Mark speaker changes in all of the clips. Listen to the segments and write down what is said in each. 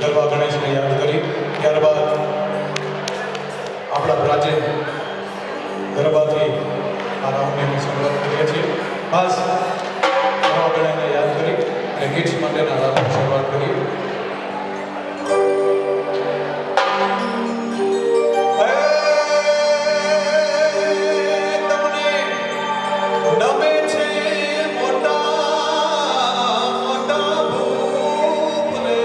Speaker 1: ગરબા ગણેશને યાદ કરી ત્યારબાદ આપણા પ્રાચીન ગરબાથી આ રાઉન્ડની શરૂઆત કરીએ છીએ. ખાસ ગરબા ગણેશને યાદ કરી અને ગીટ્સ માટેના રાઉન્ડની શરૂઆત કરી.
Speaker 2: તમને નમે છે મોટા મોટા ભૂપ રે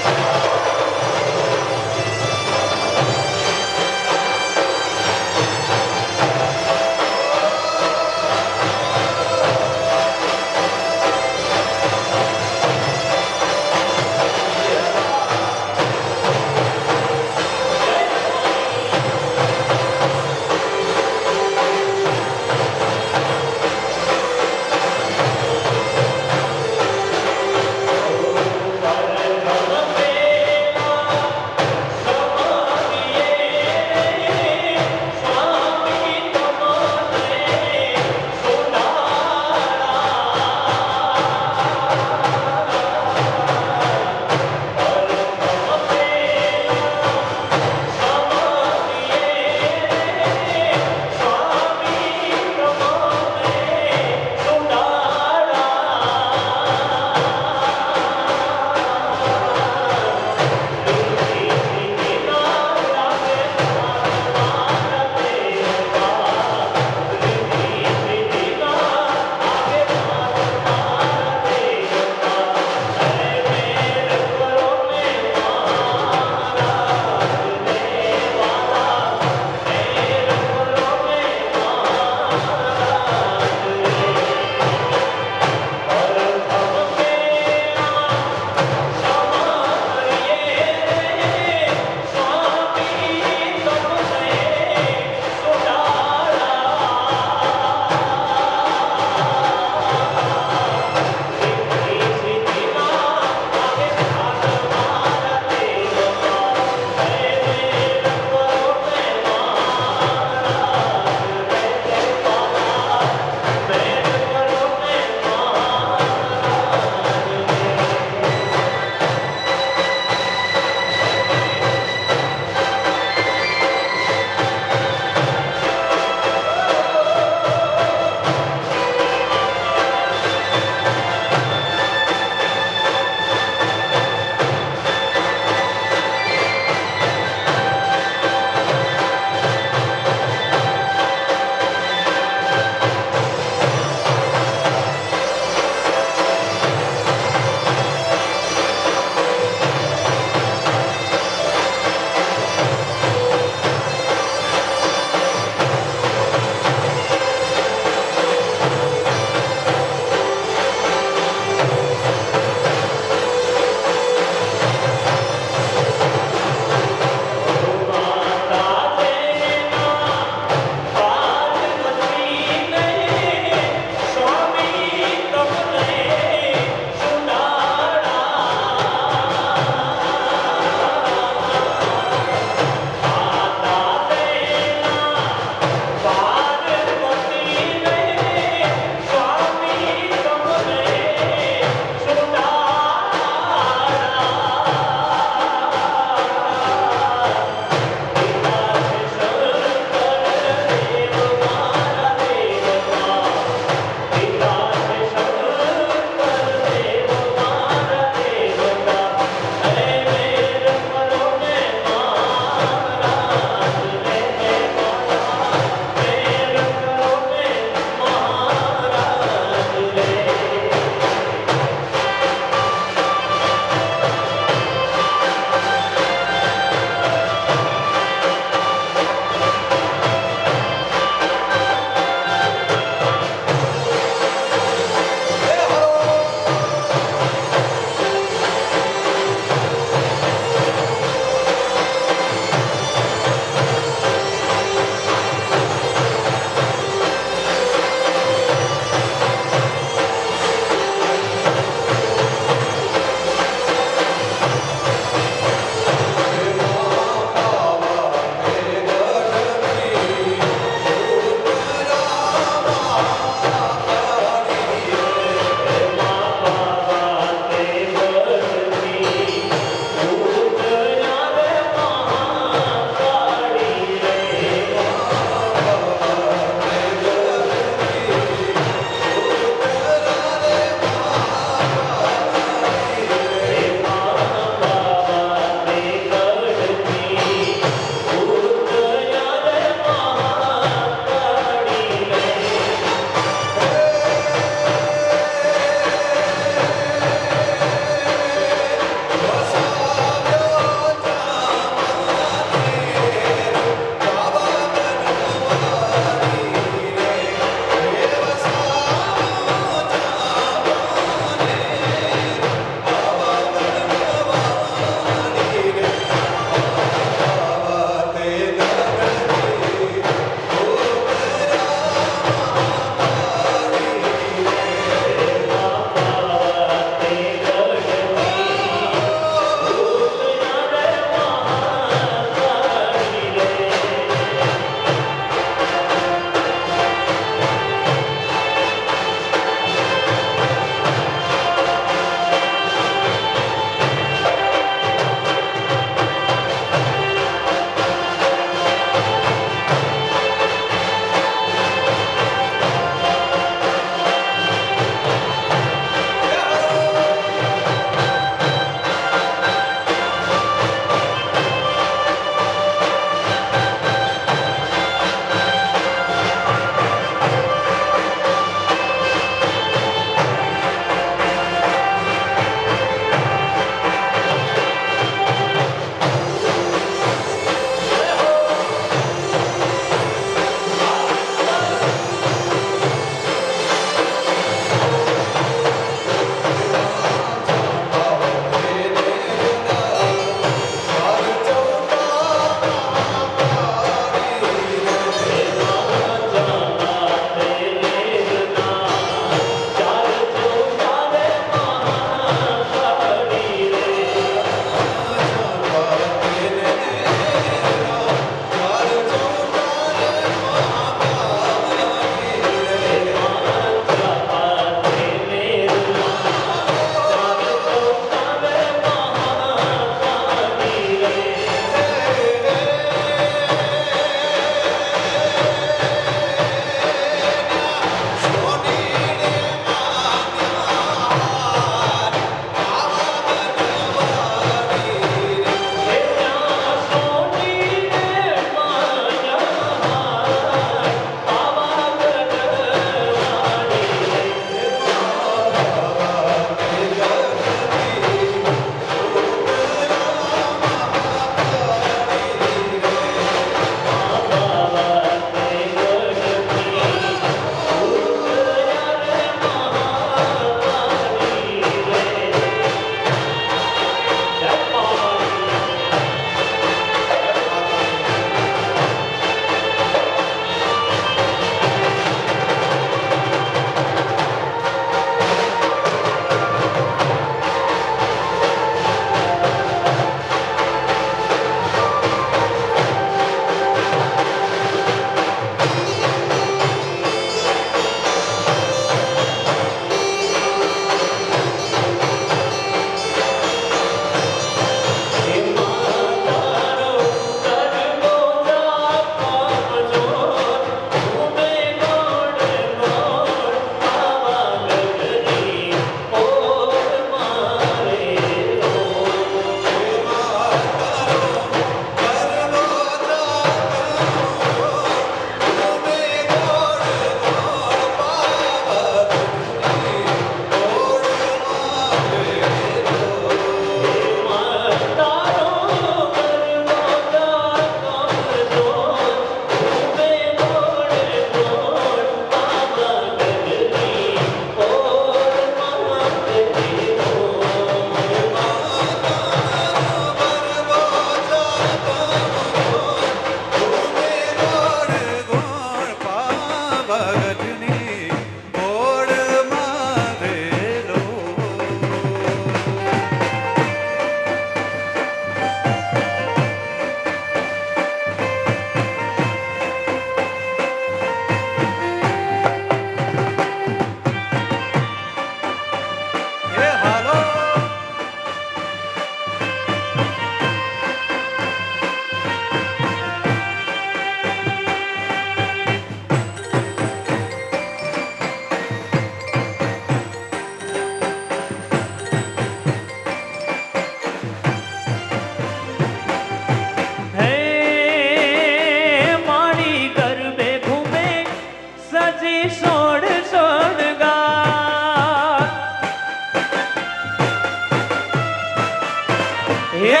Speaker 2: હે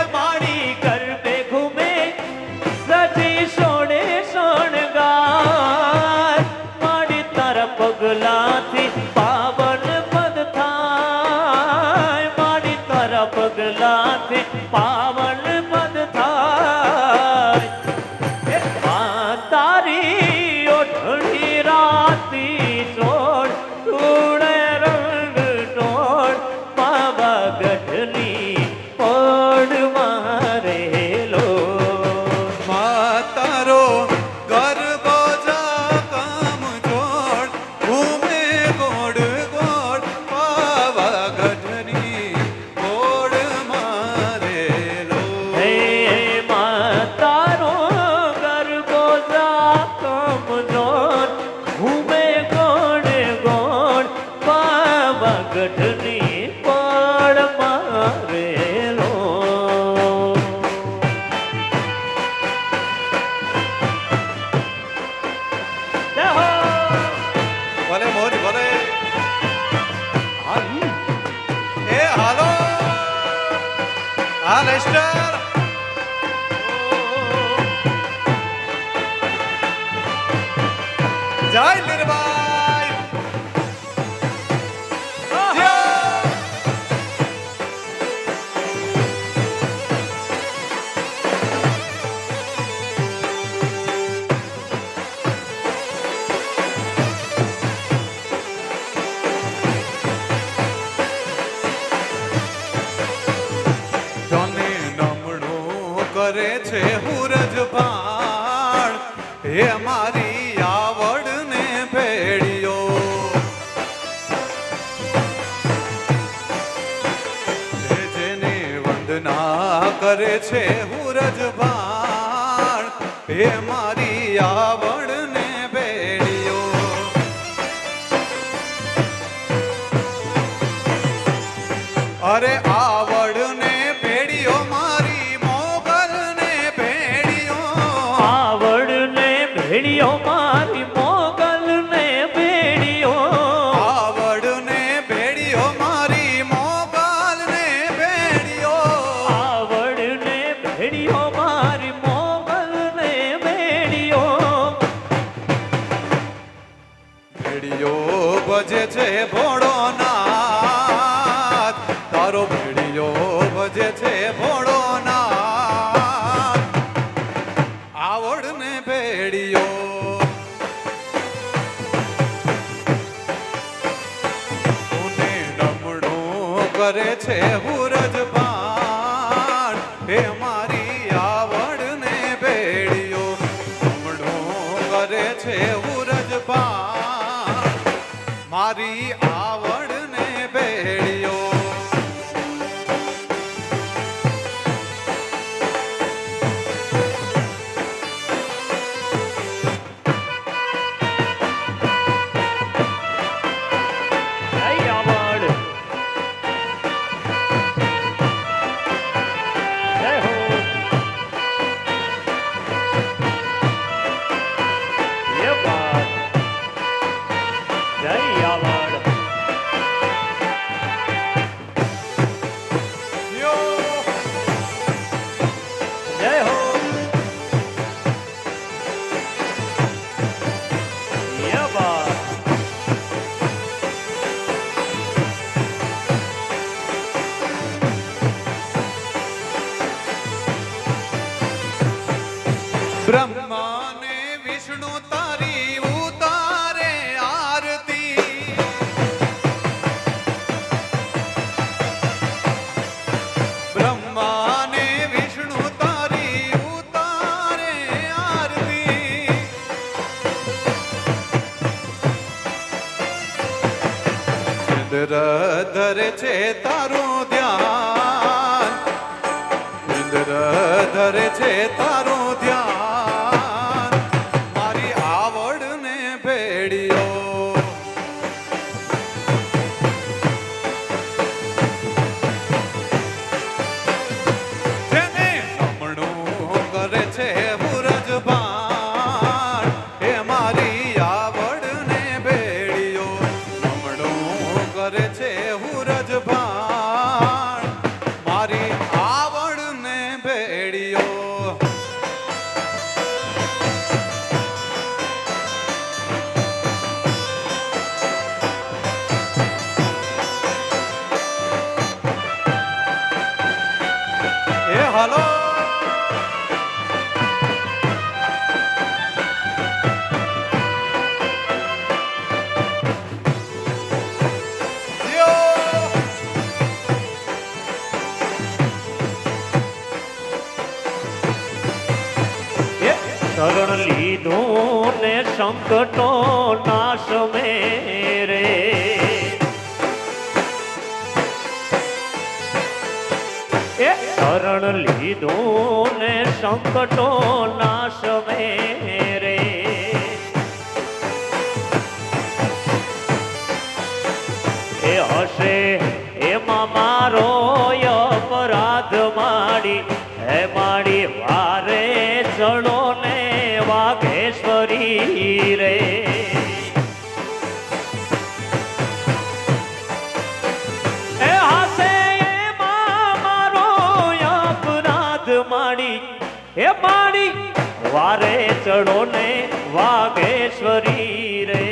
Speaker 2: માડી કર पे घूमे सजी सोने सोणगार माड़ी तारा पगलाथी पावन पद थाय माड़ी तारा पगलाथी पावन पद थाय तारी ओढ़नी राती छोड़ तूड़े रंग तोड़ बाबा गढ़नी ओढ़ मारे लो
Speaker 3: तारो गरबो જા કામ જોડ ઘૂમે ગોડ ગોડ પાવાગઢની ગોડ મારેલો
Speaker 2: હે તારો ગરબો જા કમજોર ઘૂમે ગોડ ગોડ બાબા ગઢની પડ મારેલો જય હો
Speaker 3: ભલે મોજ ભલે
Speaker 2: હાલી
Speaker 3: એ હાલો હા લેસ્ટર જય લીરબાઈ જય જોને નમણું કરે છે હુરજ ભાણ હે મારી આવડને ભેડિયો હે જેને વંદના કરે છે હુરજ ભાણ હે મારી આવડને ભેડિયો અરે આવડને ભેડિયો મારી મોગલને ભેડિયો
Speaker 2: આવડને ભેડિયો મારી મોગલને ભેડિયો
Speaker 3: આવડને ભેડિયો મારી મોગલને ભેડિયો
Speaker 2: આવડને ભેડિયો મારી મોગલને ભેડિયો
Speaker 3: ભેડિયો ભજે છે ભોળો નાથ તારો ભેડિયો ભજે છે ભોળો નાથ આવડને ભેડિયો તું નમણું કરે છે હુરજ ભાણ હે મારી આવડને ભેડિયો નમણું કરે છે હુરજ ભાણ મારી આવડને ભેડિયો
Speaker 2: જય આવડ જય હો ये बात जय आवड़
Speaker 3: યો
Speaker 2: जय हो ये बात
Speaker 3: બ્રહ્મા ને વિષ્ણુ તારી ઉતારે આરતી બ્રહ્મા ને વિષ્ણુ તારી ઉતારે આરતી ઇન્દ્ર ધરે છે તારું ધ્યાન ઇન્દ્ર ધરે છે તારું ધ્યાન મારી આવડને ભેડિયો જેને નમણું કરે છે હુરજ ભાણ હે મારી આવડને ભેડિયો નમણું કરે છે હુરજ ભાણ
Speaker 2: સંકટો નાશ મેરે એ શરણ લીધું ને સંકટો નાશ મેરે એ હશે એમાં મારો અપરાધ માડી હે માડી વારે ચડો ને વાઘેશ્વરી રે એ હશે એમાં મારો અપરાધ માડી હે માડી વારે ચડો ને વાઘેશ્વરી રે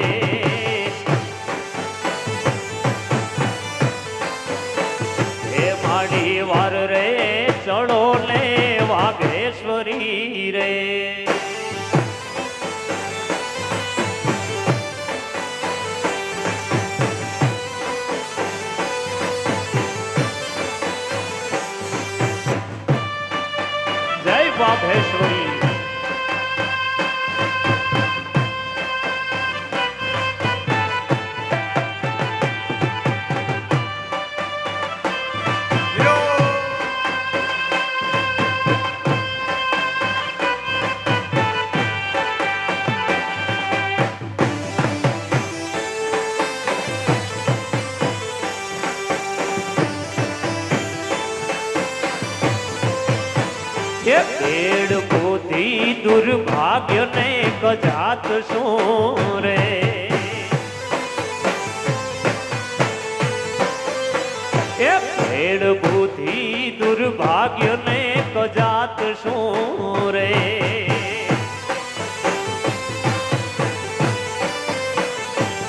Speaker 2: વાર રે ચડો ને વાઘેશ્વરી રે જય વાઘેશ્વરી પેડ પોથી દુર્ભાગ્ય ને કજાત શું રે એ પેડ પોથી દુર્ભાગ્ય ને કજાત શું રે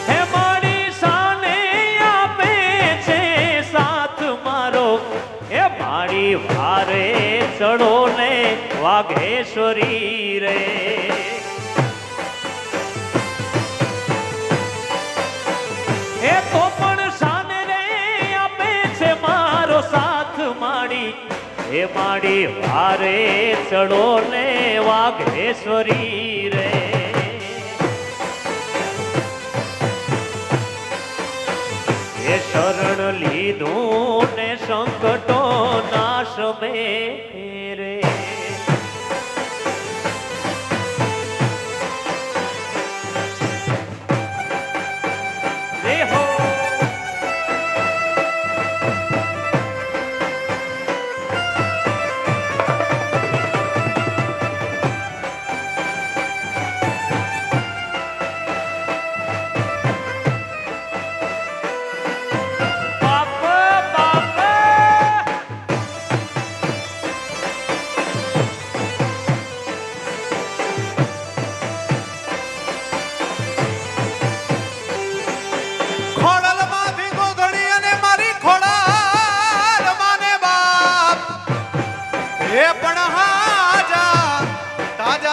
Speaker 2: હે મારી સાને આપે છે સાથ મારો એ મારી વારે ચડો ને વાઘેશ્વરી રે એ તો પણ સાને રે આપે છે મારો સાથ માડી એ માડી વારે ચડો ને વાઘેશ્વરી રે એ શરણ લીધું ને સંકટો નાશ મેરે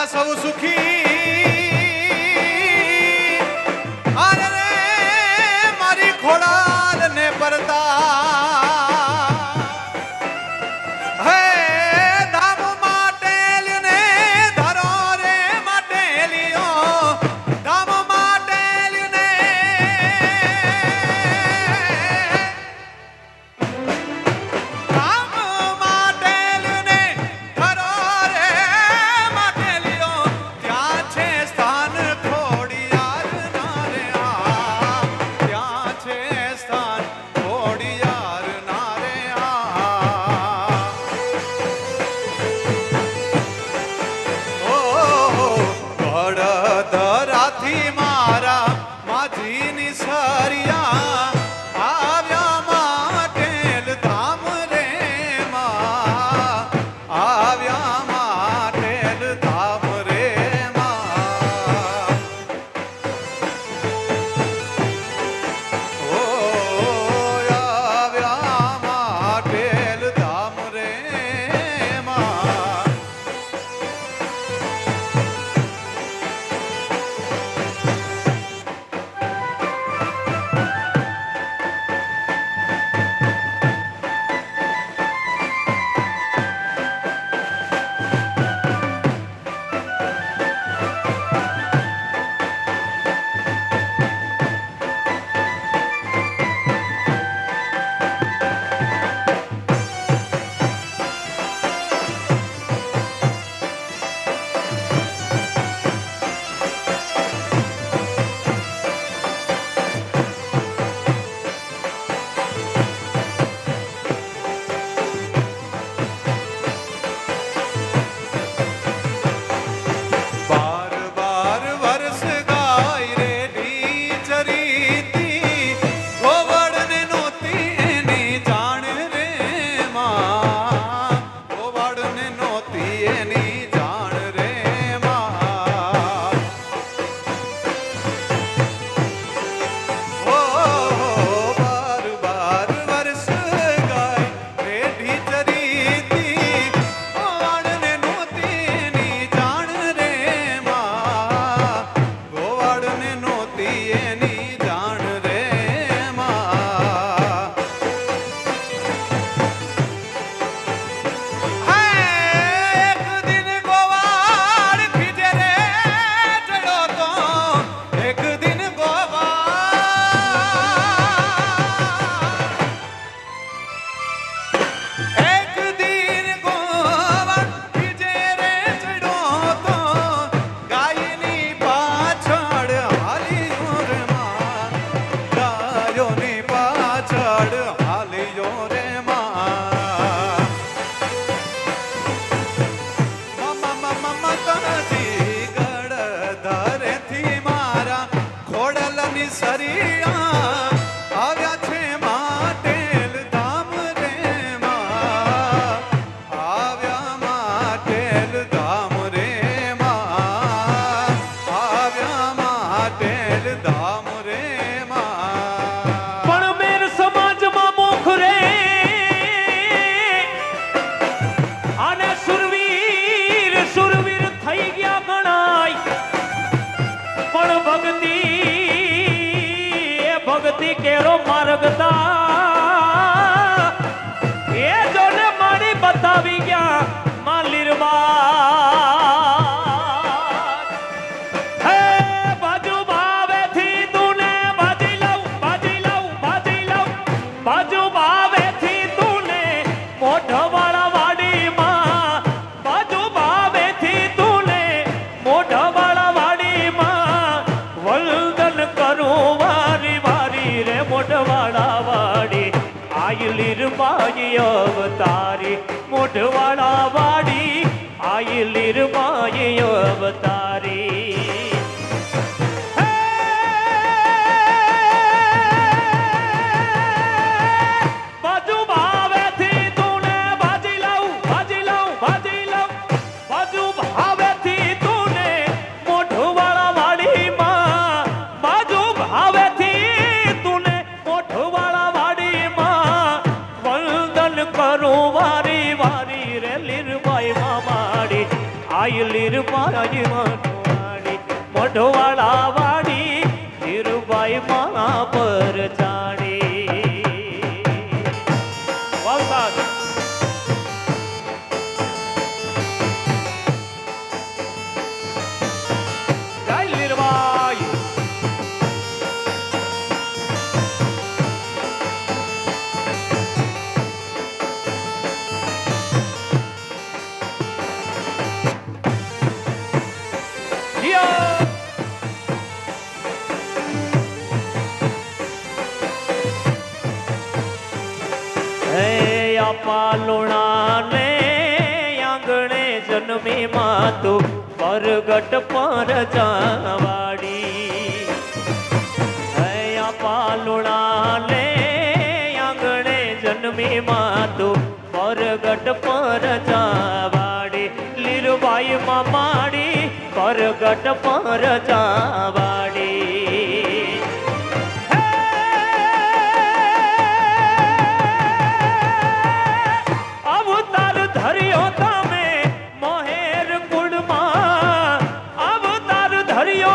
Speaker 3: સૌ સુખી અરે રે મારી ખોડાલ ને પરતા હે ધામ માટે ને ધરો રે માટે લિયો ધામ માટે ને ધામ માટે ને ધરો રે ખોડિયાર
Speaker 2: ભક્તિ કેરો માર્ગતા એ જોને મારી બતાવી ગયા માલીરવા હે બાજુ ભાવેથી તુને બાજી લઉં બાજુ ભાવેથી તુને મોઢવાળા વાડીમાં બાજુ ભાવેથી તુને મોઢવાળા વાડીમાં વંદન કરું વારી વારી રે મોઢવાળા વાડી આયલીર માય અવતારી મોઢવાળા વાડી આયલીર માય અવતારી બાજુ ભાવેથી તુને બાજી લઉં બાજુ ભાવેથી તુને મોઢવાળા વાડીમાં બાજુ ભાવેથી તુને મોઢવાળા વાડીમાં વંદન કરું વારી વારી રે લીરબાઈ માડી આય લીરબાઈ માડી મોઢવાળા વાડી લીરબાઈ મા પર ચાડી વલસાડ જય લીરબાઈ પાલુણા ને આંગણે જન્મી માતું પરગટ પર જાવાડી હૈયા પાલુણા ને આંગણે જન્મી માતું પરગટ પર જાવાડી લીરબાઈ માં માડી પરગટ પર જાવાડી ધર્યો તમે મહેર કુળમાં અવતાર ધર્યો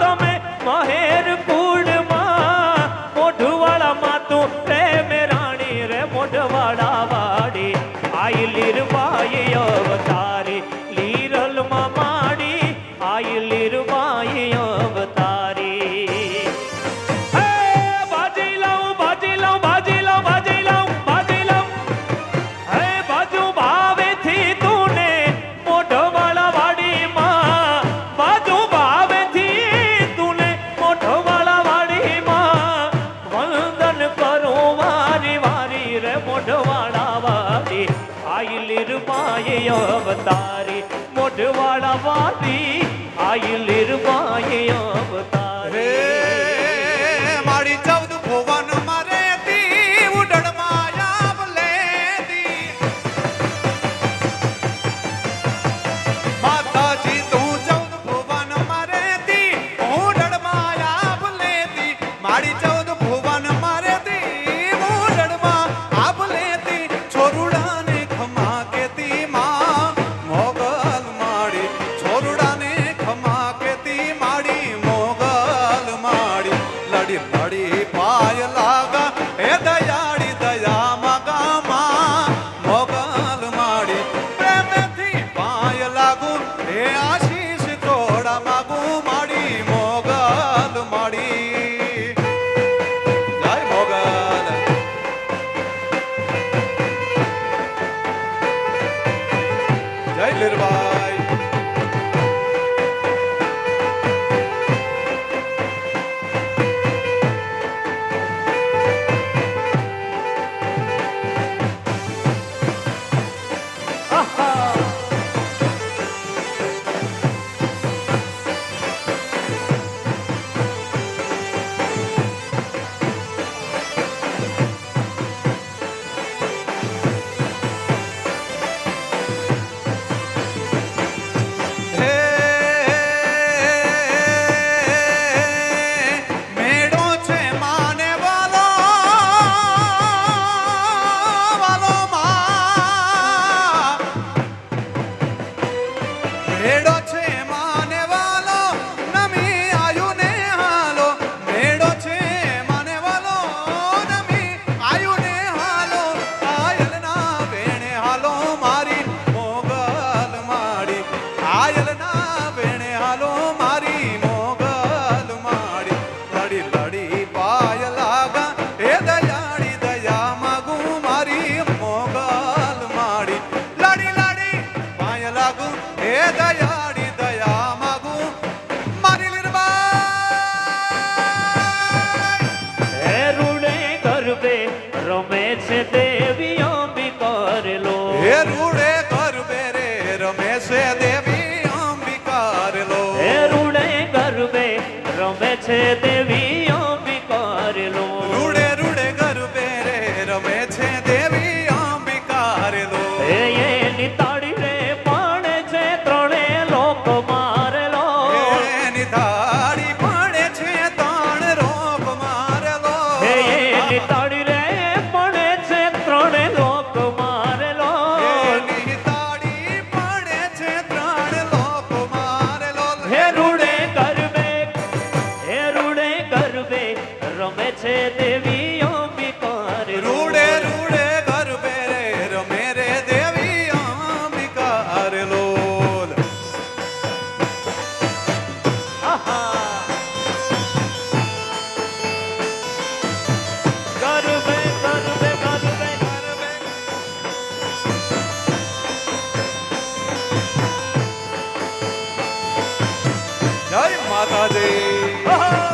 Speaker 2: તમે મહેર કુળમાં મોઢવાળા માતું પ્રેમ રાણી રે મોઢવાળા વાડી આઈ લીરબાઈ અવતારી લીરલમાં માડી આઈ લીરબાઈ અવતારી હે બાજી લઉં બાજી લઉં બાજી લઉં બાજી લઉં બાજી લઉં હે બાજુ ભાવેથી તુને મોઢવાળા વાડીમાં બાજુ ભાવેથી તુને મોઢવાળા વાડીમાં વંદન કરું વારી વારી રે મોઢવાળા વાડી આઈ લીરબાઈ અવતારી મોઢવાળા વાડી આઈ લીરબાઈ અવતારી
Speaker 3: રે મારી 14 ભુવન મારે તી ઉડણ માયા લેતી માતાજી તું 14 ભુવન મારે તી ઉડણ માયા લેતી મારી 14 ભુવન મારે તી ઉડણ માં લેતી છોરુડાને ખમા કેતી માં મોગલ માડી છોરુડાને
Speaker 2: એની તાળી રે પડે છે ત્રણે લોક મારેલો
Speaker 3: એની તાળી પડે છે ત્રણ લોક મારેલો
Speaker 2: હે રૂડે ગરબે રમે છે દેવી અંબિકા રે
Speaker 3: રૂડે રૂડે ગરબે રે રમે રે દેવી અંબિકા રે લોલ
Speaker 2: આહા. ગરબે ગરબે ગરબે
Speaker 3: ગરબે જય માતાજી
Speaker 2: આહા.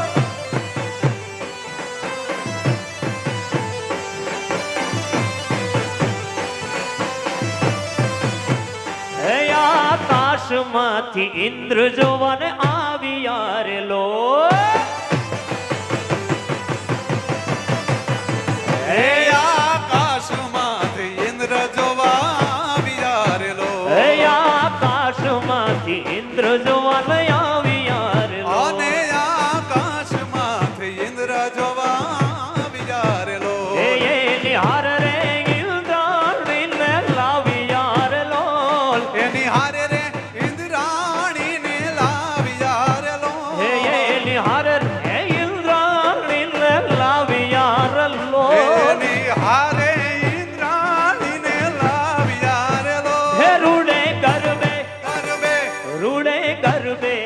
Speaker 2: હે આકાશમાંથી ઇન્દ્ર જોવાને આવ્યા રે લો
Speaker 3: હે આકાશમાંથી ઇન્દ્ર જોવા આવ્યા રે લોલ
Speaker 2: હે આકાશમાંથી ઇન્દ્ર જોવાને આવ્યા રે લો
Speaker 3: અને આકાશમાંથી ઇન્દ્ર જોવા આવ્યા રે લોલ
Speaker 2: હે નિહાર રે ઇન્દ્રાણીને લાવ્યા રે લોલ
Speaker 3: એની હારે રે ઇન્દ્રાણીને લાવ્યા રે લોલ
Speaker 2: હે નિહાર રે ઇન્દ્રાણીને લાવ્યા રે લોલ
Speaker 3: એની હારે ઇન્દ્રાણીને લાવ્યા રે લોલ
Speaker 2: હે રૂડે ગરબે
Speaker 3: ગરબે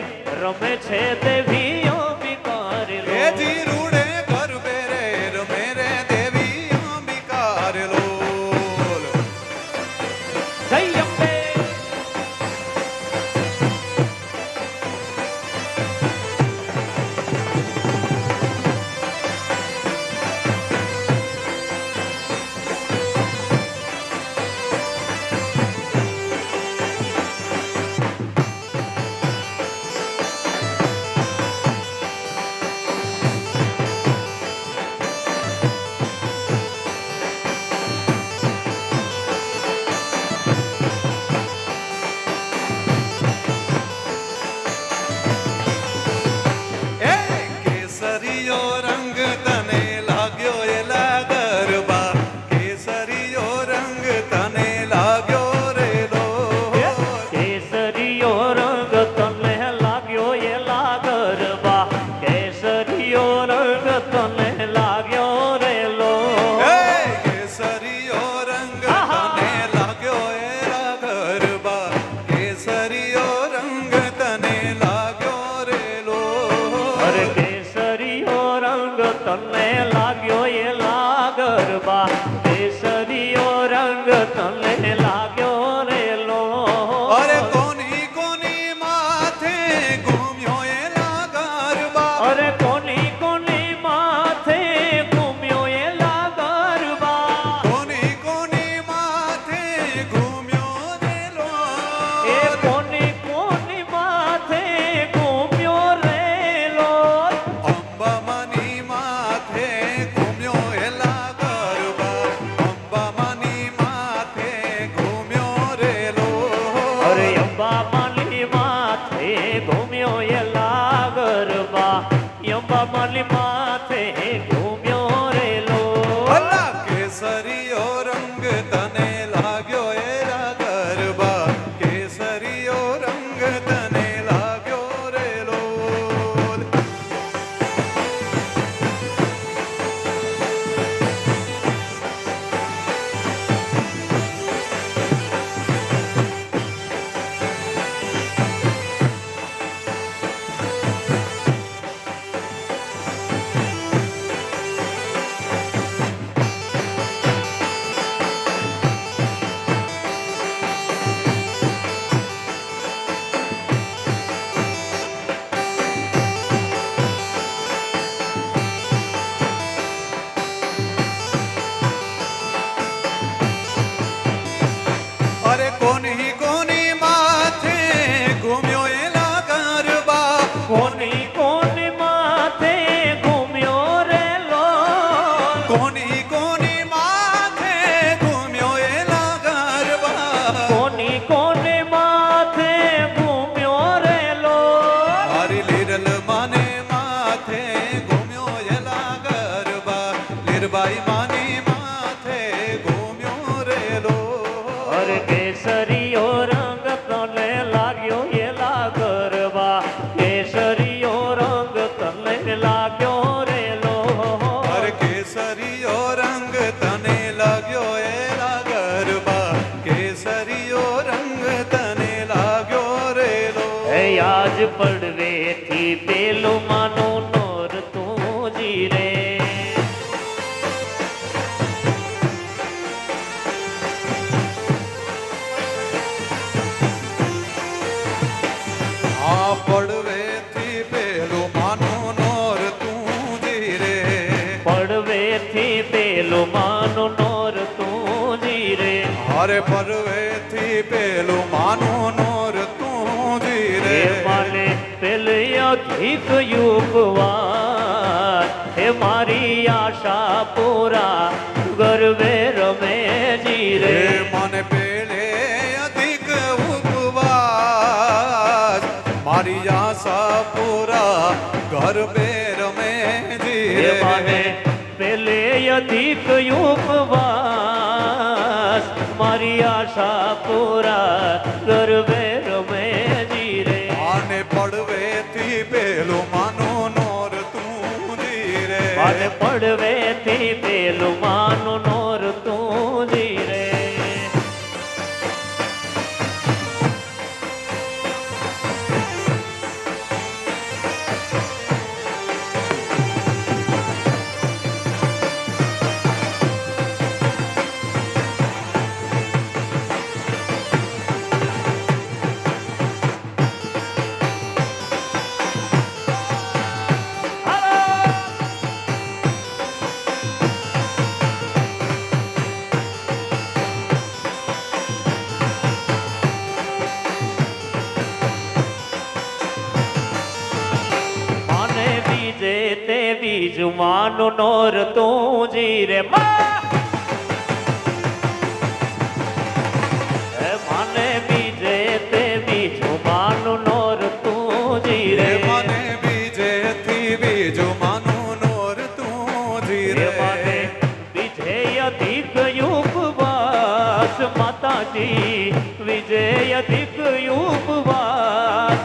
Speaker 2: રમે છે દેવી અંબિકા રે લો
Speaker 3: એ જી રૂડે ગરબે રે રમે રે દેવી અંબિકા રે લોલ
Speaker 2: જય અંબે
Speaker 3: એ કેસરીયો રંગ તને લાગ્યો એલા ગરબા કેસરીયો રંગ તને લાગ્યો રે લોલ
Speaker 2: કેસરીયો રંગ તને લાગ્યો એ લાગરબા કેસરીયો રંગ તને લાગ્યો રે લો
Speaker 3: એ કેસરીયો રંગ તને લાગ્યો એલા ગરબા કેસરીયો રંગ તને લાગ્યો રે લોલ
Speaker 2: અરે કેસરીયો રંગ તને લાગ્યો એ લાગરબા કેસરીયો રંગ તને લાગ્યો રે લો
Speaker 3: અરે કોની કોની માથે ઘૂમ્યો એલા ગરબા
Speaker 2: અરે કોની કોની માથે ઘૂમ્યો એ લાગરબા
Speaker 3: કોની કોની માથે ઘૂમ્યો રે લોલ
Speaker 2: એ કોની કોની માથે ઘૂમ્યો રે લો
Speaker 3: અંબામાની માથે ઘૂમ્યો એલા ગરબા અંબામાની માથે ઘૂમ્યો રે લોલ
Speaker 2: અરે અંબા માલી માથે ઘૂમ્યો એ લાગરબા અંબા માલી માથે ઘૂમ્યો રે લો
Speaker 3: અલા કેસરીયો રંગ તને લાગ્યો એલા ગરબા કેસરીયો રંગ તને લાગ્યો રે લોલ અરે કોની કોની માથે ઘૂમ્યો એલા ગરબા
Speaker 2: કોની કોની માથે ઘૂમ્યો રે લો
Speaker 3: કોની કોની માથે ઘૂમ્યો એલા ગરબા
Speaker 2: કોની કોની માથે ઘૂમ્યો રે લો
Speaker 3: મારી લીરલ માને માથે ઘૂમ્યો એલા ગરબા લીરલ મીરબાઈ માની માથે ઘૂમ્યો રેલો
Speaker 2: અરે કેસરીયો રંગ તને લાગ્યો એલા ગરબા કેસરીયો રંગ તને લાગ્યો રેલો
Speaker 3: અરે કેસરીયો રંગ તને લાગ્યો એલા ગરબા કેસરીયો રંગ તને લાગ્યો રેલો
Speaker 2: હે આજ પડવેથી પેલું માનું નોર તું જીરે
Speaker 3: આ પડવેથી પેલું માનું નોર તું જીરે
Speaker 2: પડવેથી પેલું માનું નોર તું જીરે
Speaker 3: અરે પડવેથી પેલું માનું નોર તું
Speaker 2: હે
Speaker 3: જીરે
Speaker 2: માને પેલે અધિક યુગવાન હે મારી આશા પૂરા ગરબે રમે જીરે
Speaker 3: રે મને પેલે અધિક ઉપવાસ મારી આશા પૂરા ગરબે રમે
Speaker 2: હે
Speaker 3: જીરે
Speaker 2: માને પેલે અધિક યુગવાસ મારી આશા પૂરા ગરબે રમે જીરે
Speaker 3: આને પડવેથી પેલું માનું નોર તું જીરે
Speaker 2: માને પડવેથી પેલું માનું નોર તું જીરે માને બીજે તે બીજું માનું નોર તું જીરે હે માને બીજે તે બીજું માનું નોર તું જીરે
Speaker 3: રે મને બીજેથી બીજું માનું નોર તું
Speaker 2: હે
Speaker 3: જીરે
Speaker 2: માને બીજે અધિક ઉપવાસ માતાજી વિજય અધિક ઉપવાસ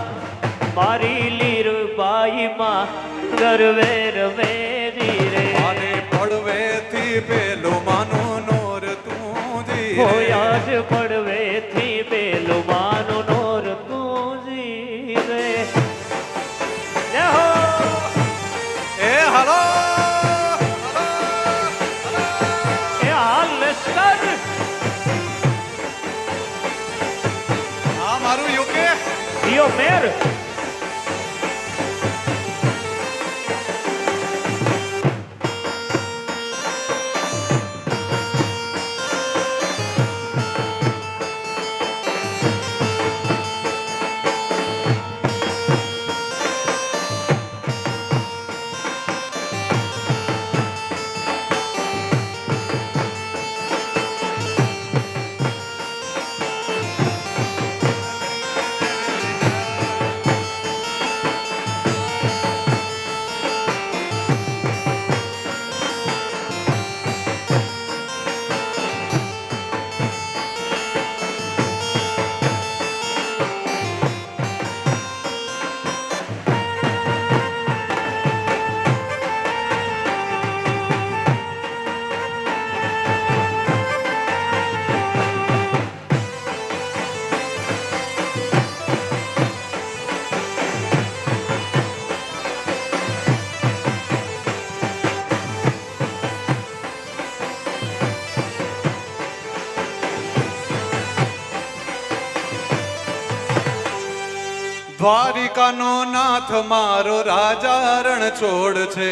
Speaker 2: મારી લીરબાઈ માં ગરવે રમે જીરે
Speaker 3: આને પડવેથી પેલું માનું નોર તું જીરે
Speaker 2: હોયા જ પડવેથી પેલું માનું નોર તું જીરે જય હો
Speaker 3: એ હલો
Speaker 2: એ હાલ લશ્કર
Speaker 3: આ મારું યુકે
Speaker 2: દિયો મેર
Speaker 3: દ્વારિકાનો નાથ મારો રાજા રણ છોડ છે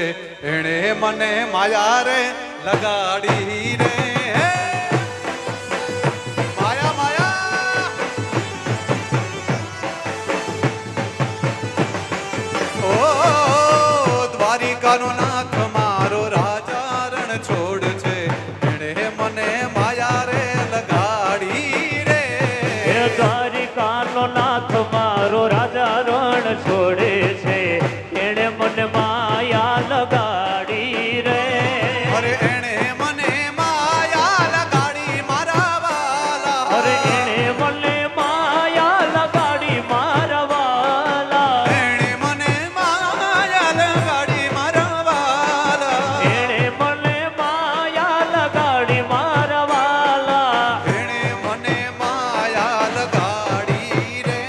Speaker 3: એણે મને માયા રે લગાડી રે હે! માયા માયા ઓ દ્વારિકાનો નાથ મારો રાજા રણ છોડ છે એણે મને માયા રે લગાડી રે
Speaker 2: હે દ્વારિકાનો નાથ મારો રાજા રણ છોડે છે એણે મને માયા લગાડી રે
Speaker 3: અરે એણે મને માયા લગાડી મારા વાલા
Speaker 2: અરે એણે મને માયા લગાડી મારા વાલા
Speaker 3: એણે મને માયા લગાડી મારા વાલા
Speaker 2: એણે મને માયા લગાડી મારા વાલા
Speaker 3: એણે મને માયા લગાડી રે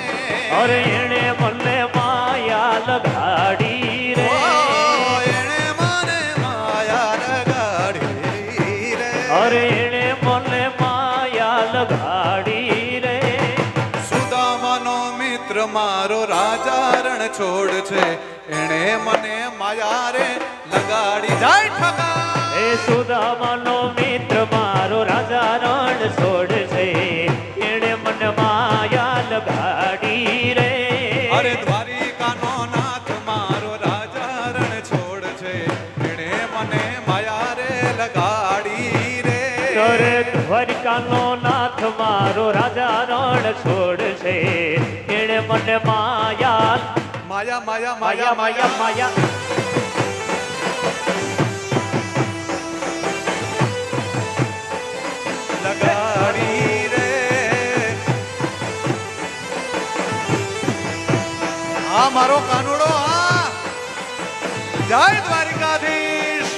Speaker 2: અરે એણે મને માયા લગાડી રે
Speaker 3: ઓ, એણે મને માયા લગાડી રે
Speaker 2: અરે એણે મને માયા લગાડી રે
Speaker 3: સુદામાનો મિત્ર મારો રાજા રણ છોડ છે એણે મને માયા રે લગાડી જાય ઠગા
Speaker 2: એ સુદામાનો મિત્ર મારો રાજા રણ છોડ છે એણે મને માયા લગાડી રે
Speaker 3: અરે દ્વારિકાનો નાથ મારો રાજા રણ છોડ છે એણે મને માયા રે લગાડી રે
Speaker 2: અરે દ્વારિકાનો નાથ મારો રાજા રણ છોડ છે એણે મને માયા
Speaker 3: માયા માયા
Speaker 2: માયા માયા માયા
Speaker 3: લગાડી રે આ મારો કાનુડો આ જય દ્વારિકાધીશ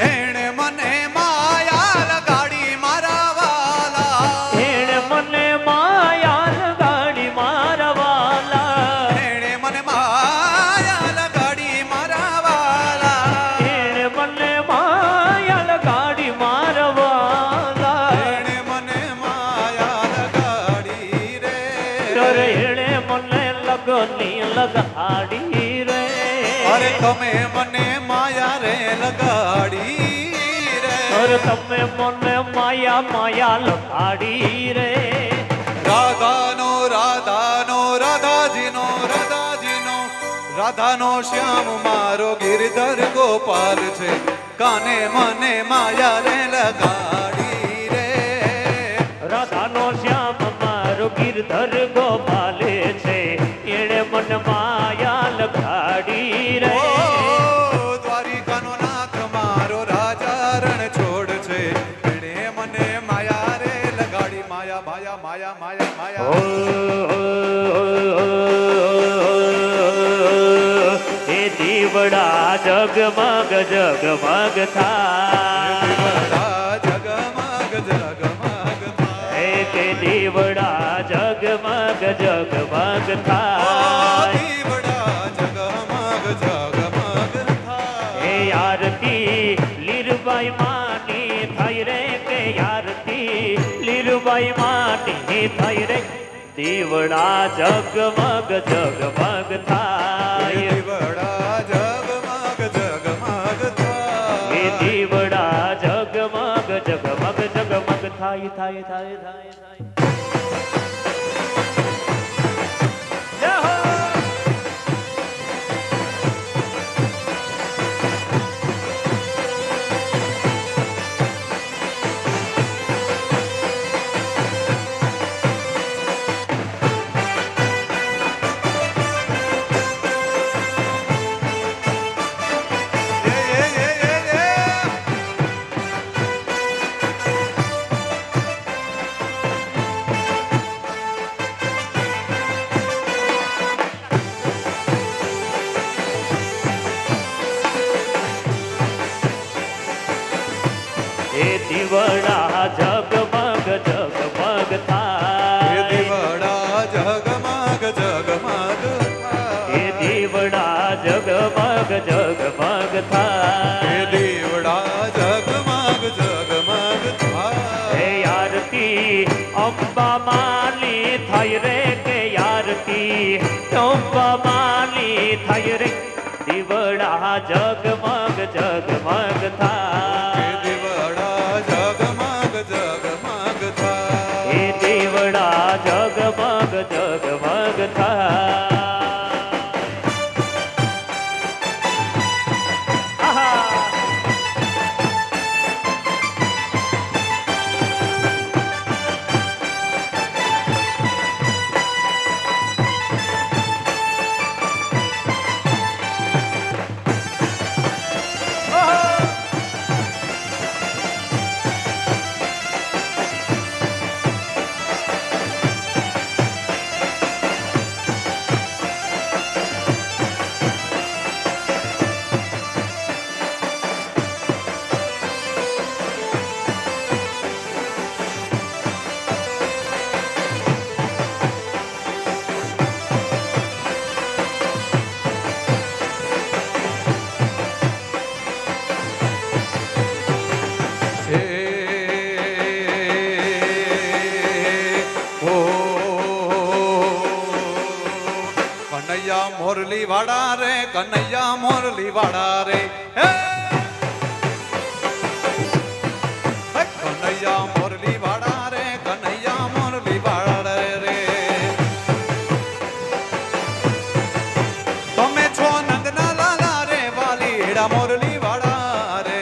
Speaker 3: એણે મને માયા લગાડી મારા વાલા
Speaker 2: એણે મને માયા લગાડી મારા વાલા
Speaker 3: એણે મને માયા લગાડી મારા વાલા
Speaker 2: એણે મને માયા લગાડી મારા વાલા
Speaker 3: એણે મને માયા લગાડી રે
Speaker 2: અરે એણે મને લગની લગાડી રે
Speaker 3: અરે તમે મને માયા રે લગાડી રે
Speaker 2: અરે તમે મને માયા માયા લગાડી રે
Speaker 3: રાધાનો રાધાનો રાધાજીનો રાધાજીનો રાધાનો શ્યામ મારો ગિરધર ગોપાલ છે કાને મને માયા રે લગાડી રે
Speaker 2: રાધાનો શ્યામ મારો ગિરધર ગોપાલ છે એણે મને માયા લગાડી રે
Speaker 3: ઓ દ્વારિકાનો નાથ મારો રાજા રણ છોડ છે એણે મને માયા રે લગાડી માયા માયા માયા માયા માયા
Speaker 2: એ દીવડા જગમગ જગમગ થાય
Speaker 3: દીવડા જગમગ જગમગ થાય.
Speaker 2: એ કે દીવડા જગમગ જગમગ
Speaker 3: ઓ
Speaker 2: થાય
Speaker 3: દીવડા જગમગ જગમગ થાય.
Speaker 2: એ આરતી લીરબાઈ માની થાય રે કે આરતી લીરબાઈ માની થાય રે દીવડા જગમગ જગમગ થાય
Speaker 3: દીવડા જગમગ જગમગ
Speaker 2: એ
Speaker 3: થાય.
Speaker 2: દીવડા જગમગ જગમગ જગમગ થાય થાય થાય થાય થાય જય હો! એ દીવડા જગમગ જગમગ
Speaker 3: એ
Speaker 2: થાય
Speaker 3: દીવડા જગમગ જગમગ
Speaker 2: એ દીવડા જગમગ જગમગ
Speaker 3: એ
Speaker 2: થાય
Speaker 3: દીવડા જગમગ જગમગ
Speaker 2: એ
Speaker 3: થાય.
Speaker 2: આરતી અંબા માલી થાય રે કે આરતી અંબા માલી થાય રે દીવડા જગમગ જગમગ
Speaker 3: એ
Speaker 2: થાય
Speaker 3: દીવડા જગમગ જગમગ થાય. મોરલી વાળા રે કનૈયા મોરલી વાળા રે હે કનૈયા મોરલી વાળા રે કનૈયા મોરલી વાળા રે તમે છો નંદના લાલા રે વાલીડા મોરલી વાળા રે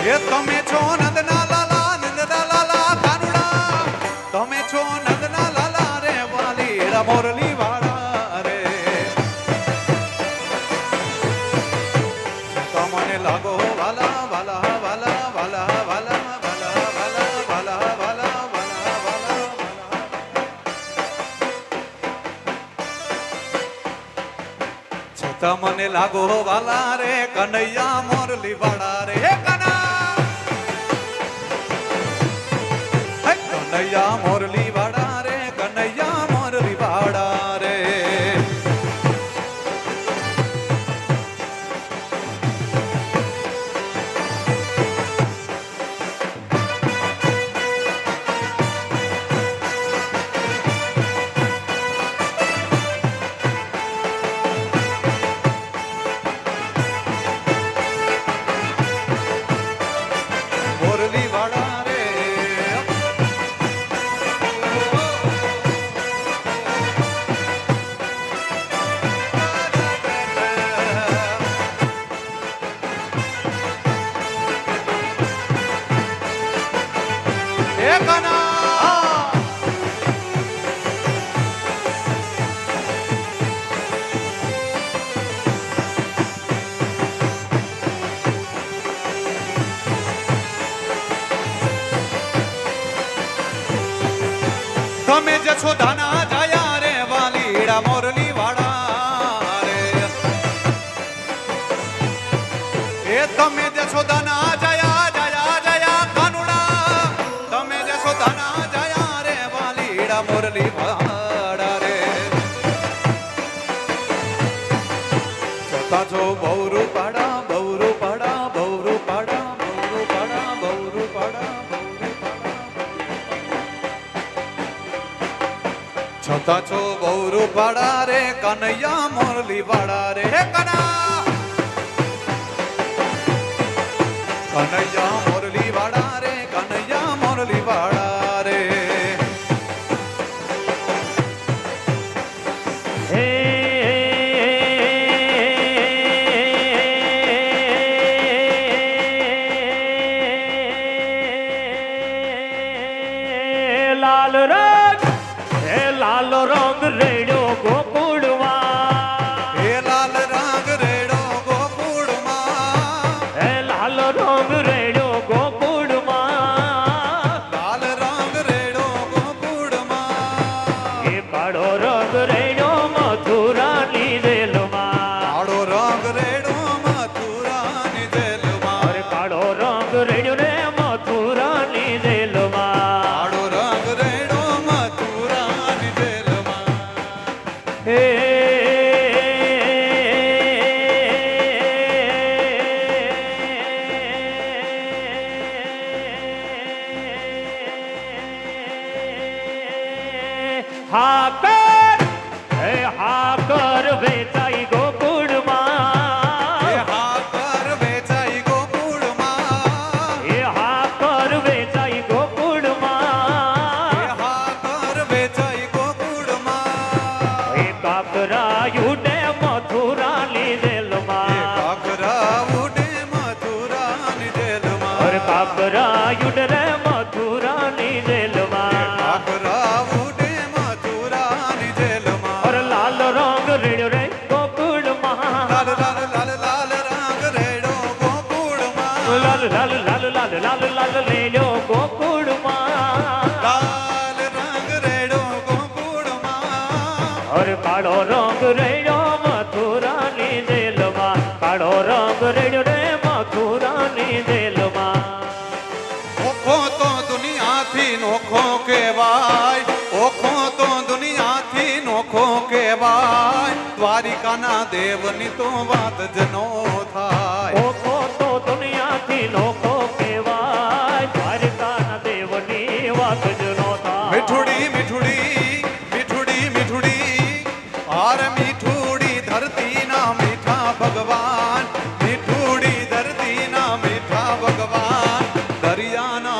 Speaker 3: એ તમે છો નંદના લાલા કાનુડા તમે છો નંદના લાલા રે વાલીડા મોરલી વાળા રે તમને લાગો વાલા વાલા વાલા વાલા વાલા વાલા વાલા વાલા વાલા વાલા વાલા છતાં મને લાગો વાલા રે કનૈયા મોરલી વાળા રે કનૈયા મોરલી વાળા રે કનૈયા મોરલી વાળા રે મોરલી વાળા રે તમે જશોદાના જાયા રે વાલીડા મોરલી વાળા રે એ તમે જશોદાના જાયા જાયા જાયા કાનુડા તમે જશોદાના જાયા રે વાલીડા મોરલી વાળા રે છતાં જો બહુરુ પાડા બહુરુ પાડા બહુરુ પાડા બહુરુ પાડા બહુરુ પાડા છતાં છો બહુરુ પાડા રે કનૈયા મોરલી વાળા રે કનૈયા મોરલી વાળા રે કનૈયા મોરલી વાળા રે
Speaker 2: હે લાલ રંગ હે લાલ રંગ રેડ્યો ગોકુળમાં
Speaker 3: હે લાલ રંગ રેડો ગોકુળમાં
Speaker 2: હે લાલ રંગ રેડ્યો ગોકુળમાં
Speaker 3: લાલ રંગ રેડો ગોકુળમાં
Speaker 2: એ કાળો રંગ રેડ્યો મથુરાની જેલમાં
Speaker 3: કાળો રંગ રેડો મથુરાની જેલમાં
Speaker 2: અરે કાળો રંગ રેડ્યો રે મથુરાની જેલમાં
Speaker 3: કાળો રંગ રેડો મથુરાની જેલમાં
Speaker 2: હે હાકર હે હાકર વેચાઈ
Speaker 3: હે
Speaker 2: ગોકુળમાં
Speaker 3: હાકર વેચાઈ ગોકુળમાં
Speaker 2: હે હાકર વેચાઈ
Speaker 3: હે
Speaker 2: ગોકુળમાં
Speaker 3: હાકર વેચાઈ ગોકુળમાં
Speaker 2: હે કાકરાયું ને મથુરાની
Speaker 3: હે
Speaker 2: જેલમાં
Speaker 3: કાકરા ઉડે મથુરાની જેલમાં
Speaker 2: અરે કાકરાયું રે મથુરાની જેલમાં
Speaker 3: કાકરા ઉડે મથુરાની જેલમાં
Speaker 2: અરે લાલ રંગ રેડ્યો રે ગોકુળમાં
Speaker 3: લાલ લાલ લાલ લાલ રંગ રેડો ગોકુળમાં
Speaker 2: લાલ લાલ લાલ લાલ લાલ લાલ રેડ્યો ગોકુળમાં
Speaker 3: લાલ રંગ રેડો ગોકુળમાં
Speaker 2: અરે કાળો રંગ રેડ્યો મથુરાની જેલમાં કાળો રંગ રેડ્યો રે મથુરાની જેલમાં
Speaker 3: ઓખો તો દુનિયાથી નોખો કહેવાય ઓખો તો દુનિયાથી નોખો કહેવાય દ્વારિકાના દેવની તો વાત જ નો થાય
Speaker 2: ઓખો તો દુનિયાથી લોકો કહેવાય દ્વારકાના દેવની વાત જ નો થાય
Speaker 3: મીઠુડી મીઠુડી મીઠુડી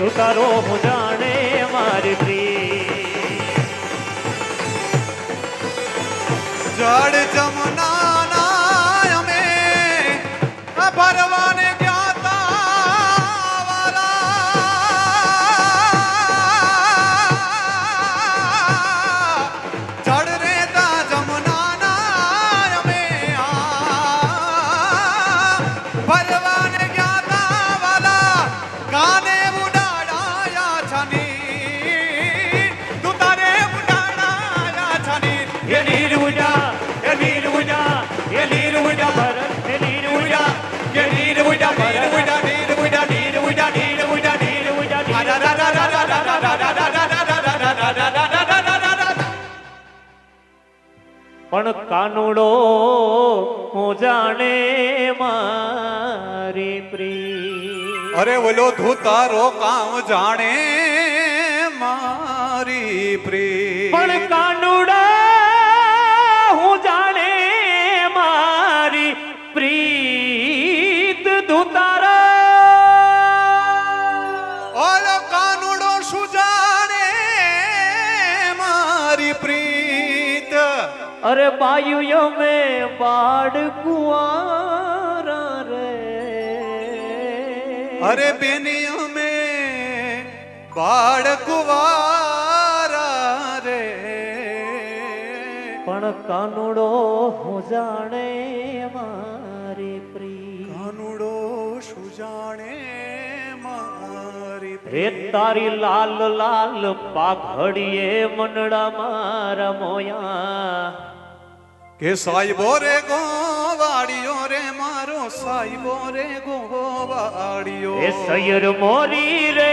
Speaker 2: તું તારો હું જાણે મારી પ્રી
Speaker 3: જળ જમના ના અમે ભરવાને ગયા તા વાલા. જળ રેતા જમના ના અમે ભરવાને ગયા તા વાલા. કાને ઉડાડાયા છની તું તારે ઉડાડાયા છની
Speaker 2: એ નીર ઉજા એ નીર ઉજા એ નીર ઉજા ભરત એ નીર ઉજા એ નીર ઉજા ભરત નીર ઉજા નીર ઉજા નીર ઉજા નીર ઉજા પણ કાનુડો હું જાણે મારી પ્રી
Speaker 3: અરે ઓલો ધૂતારો કામ જાણે મારી પ્રી
Speaker 2: પણ કાનુડા હું જાણે મારી પ્રીત ધુતારા
Speaker 3: ઓલો કાનુડો શું જાણે મારી પ્રીત
Speaker 2: અરે બાયુયો મેં બાડ કુંવારા રે
Speaker 3: અરે બેની અમે બાળકુવારા રે
Speaker 2: પણ કાનુડો હું જાણે મારી પ્રી
Speaker 3: કાનુડો શું જાણે મારી
Speaker 2: રે તારી લાલ લાલ પાઘડીએ મનડા મારા મોયા
Speaker 3: કે સાહેબો રે ગોવાડિયો રે મારો સાહેબો રે ગોવાડિયો
Speaker 2: એ સૈયર મોરી રે